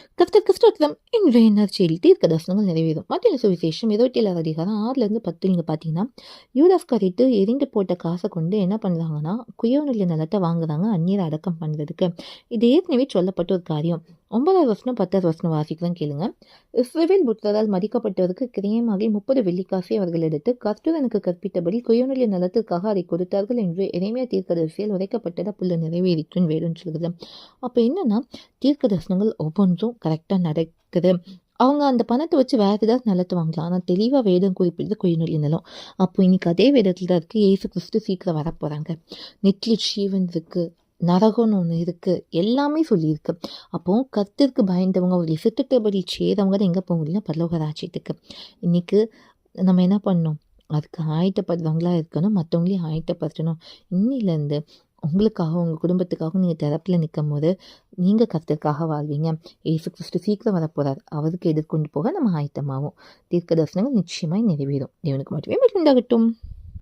கர்த்தர் கிறிஸ்துவிடம் இன்றைய நற்செய்தியில் தீர்க்க தரிசனங்கள் நிறைவேறும். மத்திய சுவிசேஷம் 27 அதிகாரம் 6-10 நீங்க பார்த்தீங்கன்னா, யூதாஸ் கரித்து எரிந்து போட்ட காசை கொண்டு என்ன பண்றாங்கன்னா, குயவனுடைய நிலத்தை வாங்குறாங்க அந்நியரை அடக்கம் பண்றதுக்கு. இது ஏற்கனவே சொல்லப்பட்ட ஒரு காரியம். 9வது வசனம் 10வது வசனம் வாசிக்கிறேன் கேளுங்க. இஸ்ரவேல் புத்திரரால் மதிக்கப்பட்டவருக்கு கிரயமாக 30 வெள்ளிக்காசை அவர்கள் எடுத்து கர்த்தர் எனக்கு கற்பித்தபடி குயவனுடைய நிலத்திற்காக அதை கொடுத்தார்கள் என்று எரேமியா தீர்க்கதரிசியால் உரைக்கப்பட்டத புள்ள நிறைவேறிற்றும் வேறுன்னு சொல்லுது. அப்போ என்னன்னா, தீர்க்க தரிசனங்கள் ஒவ்வொன்றும் கரெக்டாக நடக்குது. அவங்க அந்த பணத்தை வச்சு வேறு ஏதாவது நிலத்தை வாங்கலாம். ஆனால் தெளிவாக வேதம் குறிப்பிடுறது குயநொலி நிலம். அப்போ இன்னைக்கு அதே வேதத்தில் தான் இருக்குது. இயேசு கிறிஸ்து சீக்கிரம் வரப்போகிறாங்க. நெட்லிட் ஜீவன் இருக்குது, நரகம்னு ஒன்று இருக்குது, எல்லாமே சொல்லியிருக்கு. அப்போது கர்த்தருக்கு பயந்தவங்க அவருடைய சித்தத்தபடி செய்கிறவங்க தான் எங்கே போக முடியும்னா பரலோக ராஜ்யத்துக்கு. இன்னைக்கு நம்ம என்ன பண்ணணும்? அதுக்கு ஆயத்தப்படுறவங்களா இருக்கணும், மற்றவங்களையும் ஆயத்தப்படுத்தணும். இன்னிலேருந்து உங்களுக்காக உங்கள் குடும்பத்துக்காக நீங்கள் தரப்பில் நிற்கும் போது நீங்கள் கர்த்தருக்காக வாழ்வீங்க. இயேசு கிறிஸ்து சீக்கிரம் வரப்போகிறார். அவருக்கு எதிர்கொண்டு போக நம்ம ஆயத்தமாகும். தீர்க்க தரிசனங்கள் நிச்சயமாய் நிறைவேறும். தேவனுக்கு மட்டுமே மகிழ்ந்தாகட்டும்.